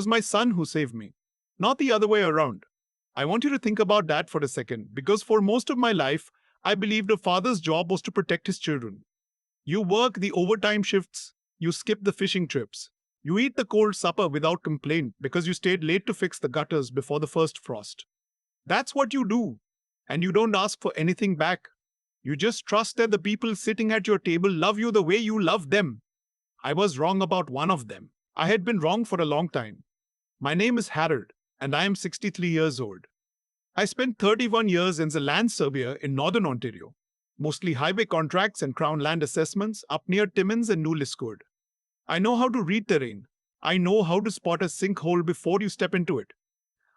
was my son who saved me, not the other way around. I want you to think about that for a second, because for most of my life, I believed a father's job was to protect his children. You work the overtime shifts, you skip the fishing trips, you eat the cold supper without complaint because you stayed late to fix the gutters before the first frost. That's what you do, and you don't ask for anything back. You just trust that the people sitting at your table love you the way you love them. I was wrong about one of them. I had been wrong for a long time. My name is Harold, and I am 63 years old. I spent 31 years as a land surveyor in northern Ontario, mostly highway contracts and crown land assessments up near Timmins and New Liskeard. I know how to read terrain. I know how to spot a sinkhole before you step into it.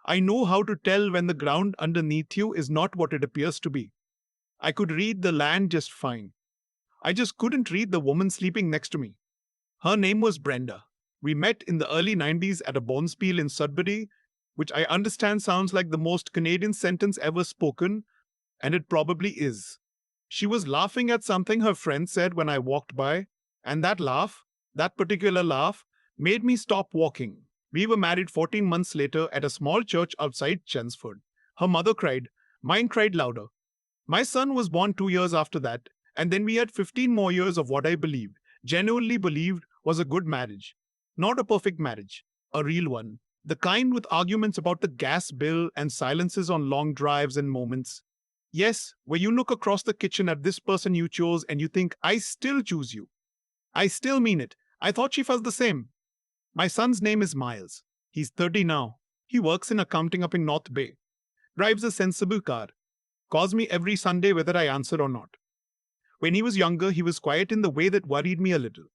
I know how to tell when the ground underneath you is not what it appears to be. I could read the land just fine. I just couldn't read the woman sleeping next to me. Her name was Brenda. We met in the early 90s at a bonspiel in Sudbury, which I understand sounds like the most Canadian sentence ever spoken, and it probably is. She was laughing at something her friend said when I walked by, and that particular laugh, made me stop walking. We were married 14 months later at a small church outside Chelmsford. Her mother cried. Mine cried louder. My son was born 2 years after that, and then we had 15 more years of what I believed, genuinely believed, was a good marriage. Not a perfect marriage, a real one. The kind with arguments about the gas bill and silences on long drives and moments. Yes, where you look across the kitchen at this person you chose and you think, I still choose you. I still mean it. I thought she felt the same. My son's name is Miles. He's 30 now. He works in accounting up in North Bay. Drives a sensible car. Calls me every Sunday whether I answer or not. When he was younger, he was quiet in the way that worried me a little.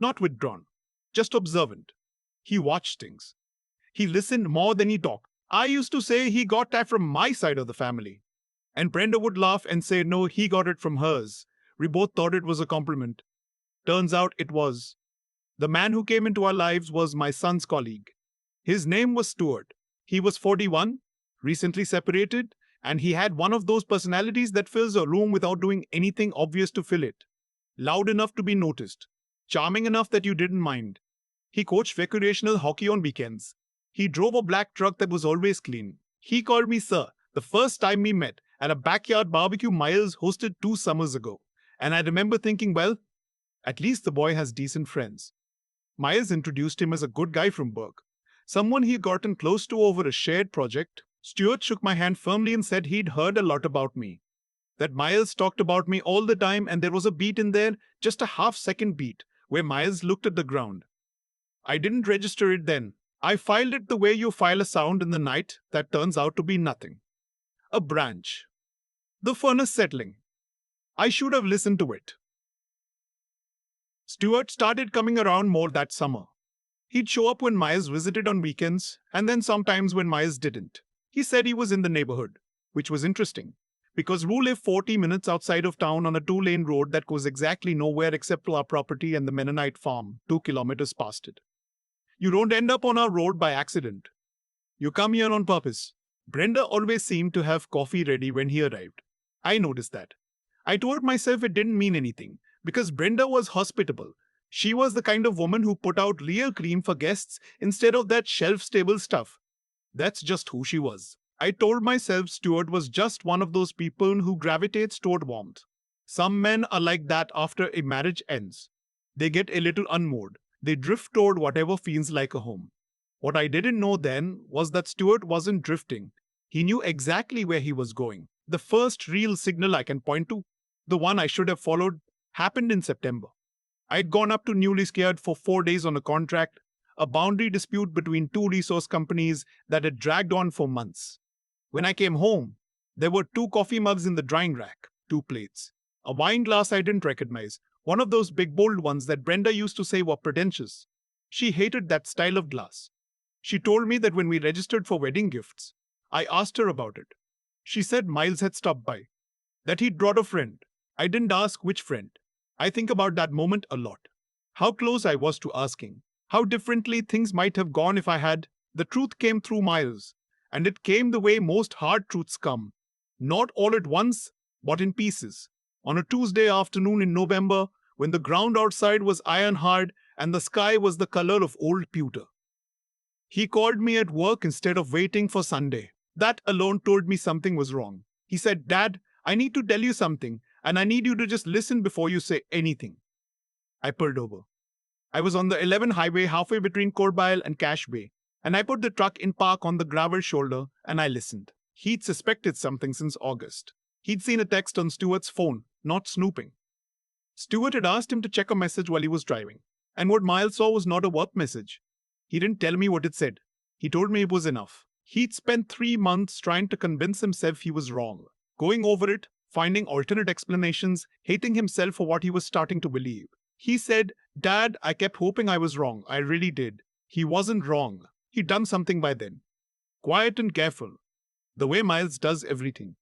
Not withdrawn. Just observant. He watched things. He listened more than he talked. I used to say he got that from my side of the family. And Brenda would laugh and say, no, he got it from hers. We both thought it was a compliment. Turns out it was. The man who came into our lives was my son's colleague. His name was Stuart. He was 41, recently separated, and he had one of those personalities that fills a room without doing anything obvious to fill it. Loud enough to be noticed. Charming enough that you didn't mind. He coached recreational hockey on weekends. He drove a black truck that was always clean. He called me sir the first time we met at a backyard barbecue Miles hosted 2 summers ago. And I remember thinking, well, at least the boy has decent friends. Miles introduced him as a good guy from Burke, someone he had gotten close to over a shared project. Stuart shook my hand firmly and said he'd heard a lot about me. That Miles talked about me all the time, and there was a beat in there, just a half-second beat, where Miles looked at the ground. I didn't register it then. I filed it the way you file a sound in the night that turns out to be nothing. A branch. The furnace settling. I should have listened to it. Stuart started coming around more that summer. He'd show up when Miles visited on weekends, and then sometimes when Miles didn't. He said he was in the neighborhood, which was interesting, because Rue lived 40 minutes outside of town on a 2-lane road that goes exactly nowhere except to our property and the Mennonite farm, 2 kilometers past it. You don't end up on our road by accident. You come here on purpose. Brenda always seemed to have coffee ready when he arrived. I noticed that. I told myself it didn't mean anything, because Brenda was hospitable. She was the kind of woman who put out real cream for guests instead of that shelf-stable stuff. That's just who she was. I told myself Stuart was just one of those people who gravitates toward warmth. Some men are like that after a marriage ends. They get a little unmoored. They drift toward whatever feels like a home. What I didn't know then was that Stuart wasn't drifting. He knew exactly where he was going. The first real signal I can point to, the one I should have followed, happened in September. I'd gone up to New Liskeard for 4 days on a contract, a boundary dispute between 2 resource companies that had dragged on for months. When I came home, there were 2 coffee mugs in the drying rack, 2 plates, a wine glass I didn't recognize, one of those big bold ones that Brenda used to say were pretentious. She hated that style of glass. She told me that when we registered for wedding gifts, I asked her about it. She said Miles had stopped by, that he'd brought a friend. I didn't ask which friend. I think about that moment a lot. How close I was to asking. How differently things might have gone if I had. The truth came through Miles, and it came the way most hard truths come. Not all at once, but in pieces. On a Tuesday afternoon in November, when the ground outside was iron hard and the sky was the color of old pewter. He called me at work instead of waiting for Sunday. That alone told me something was wrong. He said, Dad, I need to tell you something, and I need you to just listen before you say anything. I pulled over. I was on the 11 highway halfway between Corbeil and Cache Bay, and I put the truck in park on the gravel shoulder and I listened. He'd suspected something since August. He'd seen a text on Stuart's phone, not snooping. Stuart had asked him to check a message while he was driving, and what Miles saw was not a work message. He didn't tell me what it said. He told me it was enough. He'd spent 3 months trying to convince himself he was wrong, going over it, finding alternate explanations, hating himself for what he was starting to believe. He said, Dad, I kept hoping I was wrong. I really did. He wasn't wrong. He'd done something by then. Quiet and careful, the way Miles does everything.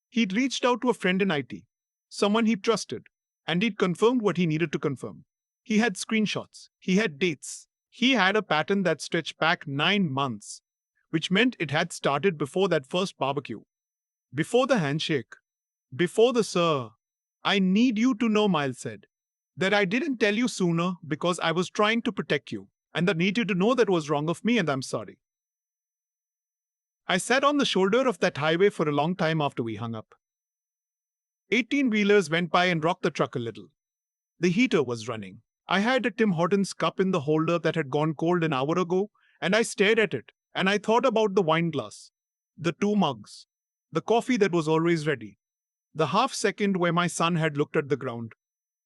He'd reached out to a friend in IT, someone he trusted, and he'd confirmed what he needed to confirm. He had screenshots. He had dates. He had a pattern that stretched back 9 months, which meant it had started before that first barbecue, before the handshake, before the sir. I need you to know, Miles said, that I didn't tell you sooner because I was trying to protect you, and I need you to know that was wrong of me and I'm sorry. I sat on the shoulder of that highway for a long time after we hung up. 18-wheelers went by and rocked the truck a little. The heater was running. I had a Tim Hortons cup in the holder that had gone cold an hour ago, and I stared at it, and I thought about the wine glass, the 2 mugs, the coffee that was always ready, the half second where my son had looked at the ground.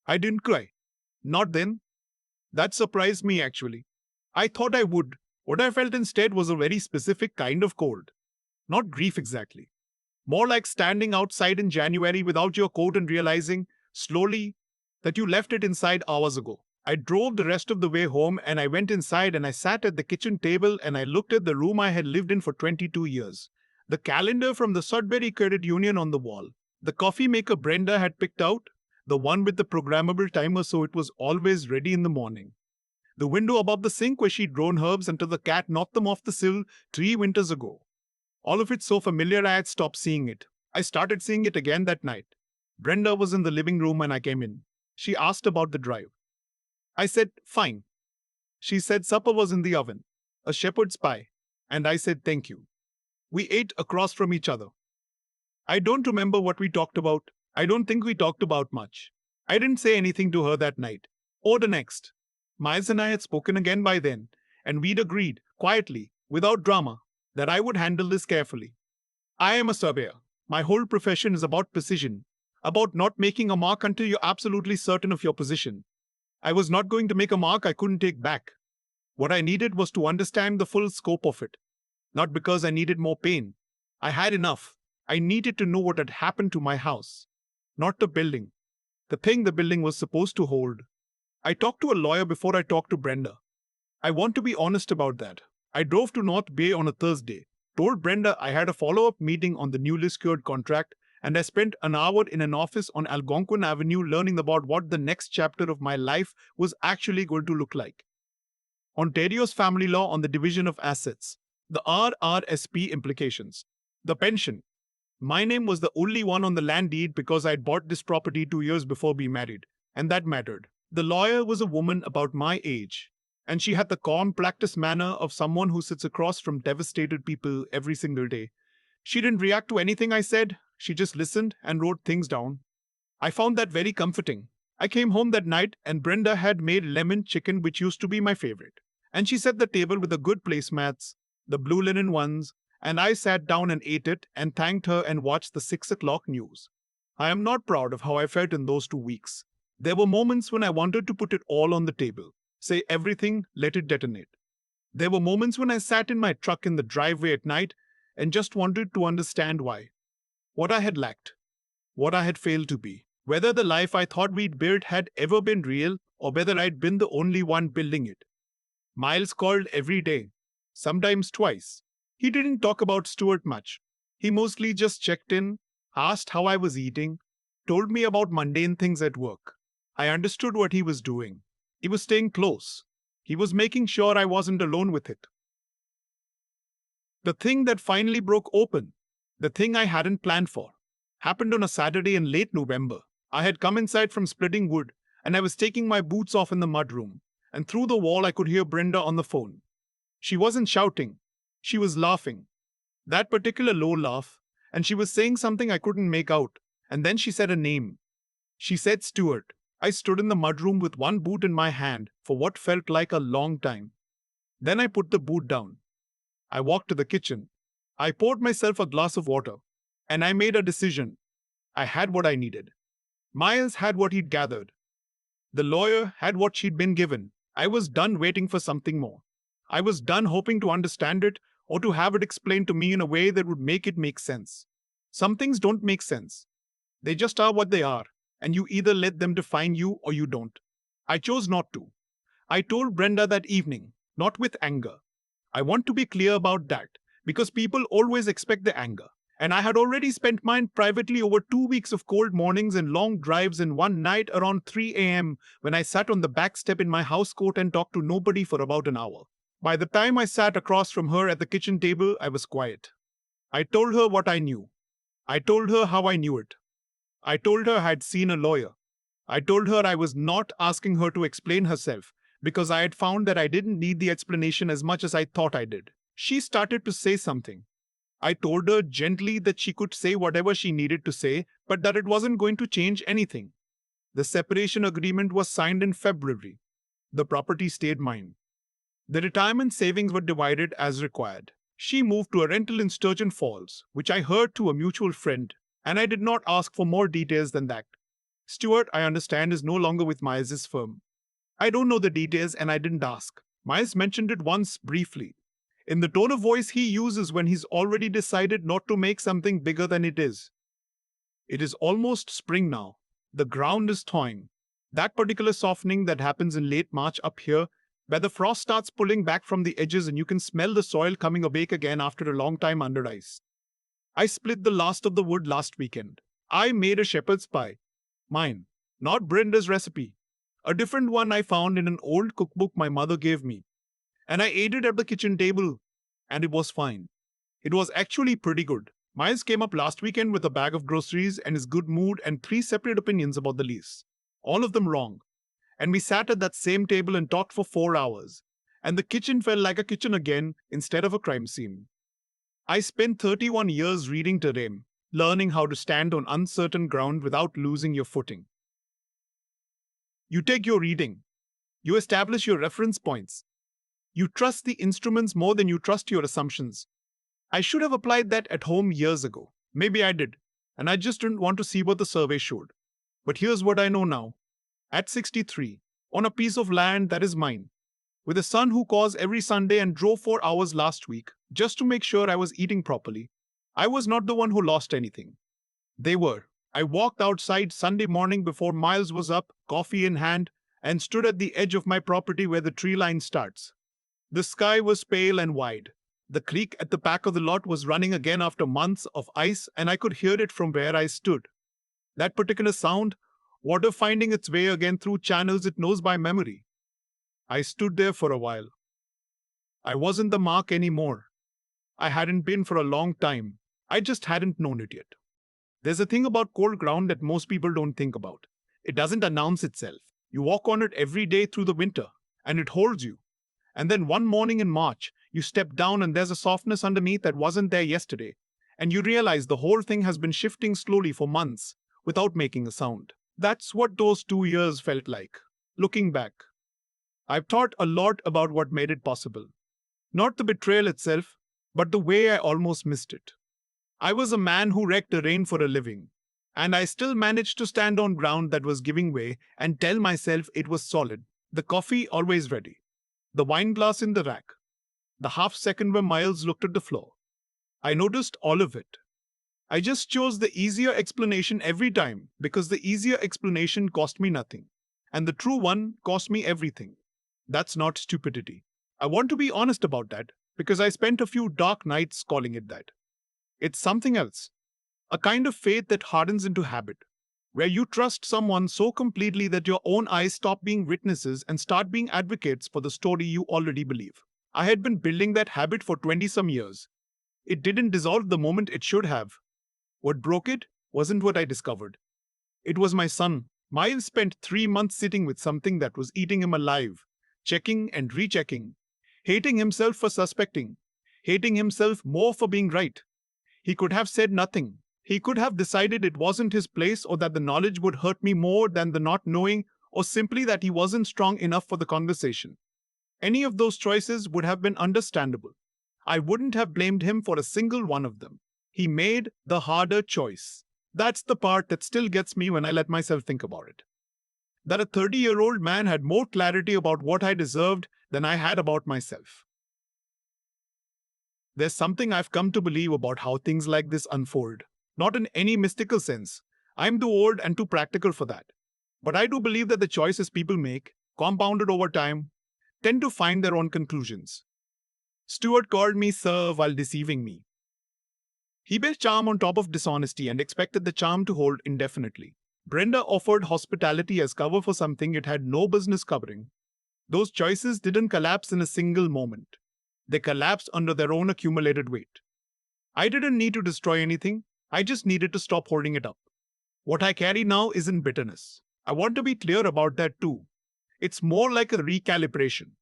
I didn't cry. Not then. That surprised me, actually. I thought I would. What I felt instead was a very specific kind of cold. Not grief exactly. More like standing outside in January without your coat and realizing, slowly, that you left it inside hours ago. I drove the rest of the way home and I went inside and I sat at the kitchen table and I looked at the room I had lived in for 22 years. The calendar from the Sudbury Credit Union on the wall. The coffee maker Brenda had picked out, the one with the programmable timer so it was always ready in the morning. The window above the sink where she'd grown herbs until the cat knocked them off the sill 3 winters ago. All of it so familiar I had stopped seeing it. I started seeing it again that night. Brenda was in the living room and I came in. She asked about the drive. I said, fine. She said supper was in the oven, a shepherd's pie, and I said thank you. We ate across from each other. I don't remember what we talked about. I don't think we talked about much. I didn't say anything to her that night, or the next. Miles and I had spoken again by then, and we'd agreed, quietly, without drama, that I would handle this carefully. I am a surveyor. My whole profession is about precision, about not making a mark until you're absolutely certain of your position. I was not going to make a mark I couldn't take back. What I needed was to understand the full scope of it. Not because I needed more pain. I had enough. I needed to know what had happened to my house. Not the building. The thing the building was supposed to hold. I talked to a lawyer before I talked to Brenda. I want to be honest about that. I drove to North Bay on a Thursday, told Brenda I had a follow-up meeting on the newly secured contract, and I spent an hour in an office on Algonquin Avenue learning about what the next chapter of my life was actually going to look like. Ontario's family law on the division of assets, the RRSP implications, the pension. My name was the only one on the land deed because I'd bought this property 2 years before we married, and that mattered. The lawyer was a woman about my age, and she had the calm, practiced manner of someone who sits across from devastated people every single day. She didn't react to anything I said. She just listened and wrote things down. I found that very comforting. I came home that night and Brenda had made lemon chicken, which used to be my favorite. And she set the table with the good placemats, the blue linen ones, and I sat down and ate it and thanked her and watched the 6 o'clock news. I am not proud of how I felt in those 2 weeks. There were moments when I wanted to put it all on the table, say everything, let it detonate. There were moments when I sat in my truck in the driveway at night and just wanted to understand why. What I had lacked, what I had failed to be, whether the life I thought we'd built had ever been real or whether I'd been the only one building it. Miles called every day, sometimes twice. He didn't talk about Stuart much. He mostly just checked in, asked how I was eating, told me about mundane things at work. I understood what he was doing. He was staying close. He was making sure I wasn't alone with it. The thing that finally broke open, the thing I hadn't planned for, happened on a Saturday in late November. I had come inside from splitting wood, and I was taking my boots off in the mudroom, and through the wall I could hear Brenda on the phone. She wasn't shouting. She was laughing. That particular low laugh. And she was saying something I couldn't make out. And then she said a name. She said Stuart. I stood in the mudroom with one boot in my hand for what felt like a long time. Then I put the boot down. I walked to the kitchen. I poured myself a glass of water. And I made a decision. I had what I needed. Miles had what he'd gathered. The lawyer had what she'd been given. I was done waiting for something more. I was done hoping to understand it or to have it explained to me in a way that would make it make sense. Some things don't make sense. They just are what they are, and you either let them define you or you don't. I chose not to. I told Brenda that evening, not with anger. I want to be clear about that, because people always expect the anger. And I had already spent mine privately over 2 weeks of cold mornings and long drives, and one night around 3 a.m. when I sat on the back step in my housecoat and talked to nobody for about an hour. By the time I sat across from her at the kitchen table, I was quiet. I told her what I knew. I told her how I knew it. I told her I had seen a lawyer. I told her I was not asking her to explain herself, because I had found that I didn't need the explanation as much as I thought I did. She started to say something. I told her gently that she could say whatever she needed to say, but that it wasn't going to change anything. The separation agreement was signed in February. The property stayed mine. The retirement savings were divided as required. She moved to a rental in Sturgeon Falls, which I heard through a mutual friend, and I did not ask for more details than that. Stuart, I understand, is no longer with Miles's firm. I don't know the details and I didn't ask. Miles mentioned it once briefly, in the tone of voice he uses when he's already decided not to make something bigger than it is. It is almost spring now. The ground is thawing. That particular softening that happens in late March up here, where the frost starts pulling back from the edges and you can smell the soil coming awake again after a long time under ice. I split the last of the wood last weekend. I made a shepherd's pie. Mine, not Brenda's recipe. A different one I found in an old cookbook my mother gave me. And I ate it at the kitchen table, and it was fine. It was actually pretty good. Miles came up last weekend with a bag of groceries and his good mood and 3 separate opinions about the lease. All of them wrong. And we sat at that same table and talked for 4 hours. And the kitchen felt like a kitchen again instead of a crime scene. I spent 31 years reading terrain, learning how to stand on uncertain ground without losing your footing. You take your reading. You establish your reference points. You trust the instruments more than you trust your assumptions. I should have applied that at home years ago. Maybe I did, and I just didn't want to see what the survey showed. But here's what I know now. At 63, on a piece of land that is mine, with a son who calls every Sunday and drove 4 hours last week just to make sure I was eating properly, I was not the one who lost anything. They were. I walked outside Sunday morning before Miles was up, coffee in hand, and stood at the edge of my property where the tree line starts. The sky was pale and wide. The creek at the back of the lot was running again after months of ice, and I could hear it from where I stood. That particular sound, water finding its way again through channels it knows by memory. I stood there for a while. I wasn't the mark anymore. I hadn't been for a long time. I just hadn't known it yet. There's a thing about cold ground that most people don't think about. It doesn't announce itself. You walk on it every day through the winter, and it holds you. And then one morning in March, you step down and there's a softness underneath that wasn't there yesterday. And you realize the whole thing has been shifting slowly for months without making a sound. That's what those 2 years felt like. Looking back, I've thought a lot about what made it possible. Not the betrayal itself, but the way I almost missed it. I was a man who wrecked terrain for a living, and I still managed to stand on ground that was giving way and tell myself it was solid. The coffee always ready. The wine glass in the rack. The half second where Miles looked at the floor. I noticed all of it. I just chose the easier explanation every time because the easier explanation cost me nothing, and the true one cost me everything. That's not stupidity. I want to be honest about that because I spent a few dark nights calling it that. It's something else. A kind of faith that hardens into habit, where you trust someone so completely that your own eyes stop being witnesses and start being advocates for the story you already believe. I had been building that habit for 20 some years. It didn't dissolve the moment it should have. What broke it wasn't what I discovered. It was my son. Miles spent 3 months sitting with something that was eating him alive, checking and rechecking. hating himself for suspecting, hating himself more for being right. He could have said nothing. He could have decided it wasn't his place, or that the knowledge would hurt me more than the not knowing, or simply that he wasn't strong enough for the conversation. Any of those choices would have been understandable. I wouldn't have blamed him for a single one of them. He made the harder choice. That's the part that still gets me when I let myself think about it. That a 30-year-old man had more clarity about what I deserved than I had about myself. There's something I've come to believe about how things like this unfold. Not in any mystical sense. I'm too old and too practical for that. But I do believe that the choices people make, compounded over time, tend to find their own conclusions. Stuart called me sir while deceiving me. He based charm on top of dishonesty and expected the charm to hold indefinitely. Brenda offered hospitality as cover for something it had no business covering. Those choices didn't collapse in a single moment. They collapsed under their own accumulated weight. I didn't need to destroy anything, I just needed to stop holding it up. What I carry now isn't bitterness. I want to be clear about that too. It's more like a recalibration.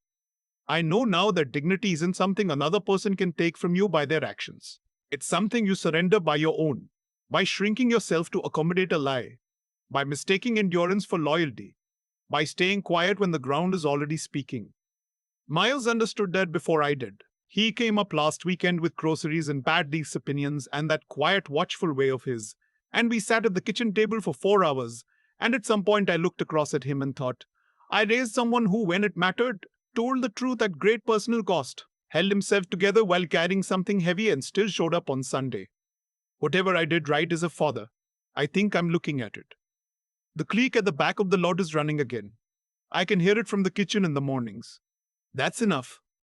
I know now that dignity isn't something another person can take from you by their actions. It's something you surrender by your own, by shrinking yourself to accommodate a lie, by mistaking endurance for loyalty, by staying quiet when the ground is already speaking. Miles understood that before I did. He came up last weekend with groceries and bad these opinions and that quiet, watchful way of his, and we sat at the kitchen table for 4 hours, and at some point I looked across at him and thought, I raised someone who, when it mattered, told the truth at great personal cost, held himself together while carrying something heavy, and still showed up on Sunday. Whatever I did right as a father, I think I'm looking at it. The clique at the back of the lot is running again. I can hear it from the kitchen in the mornings. That's enough.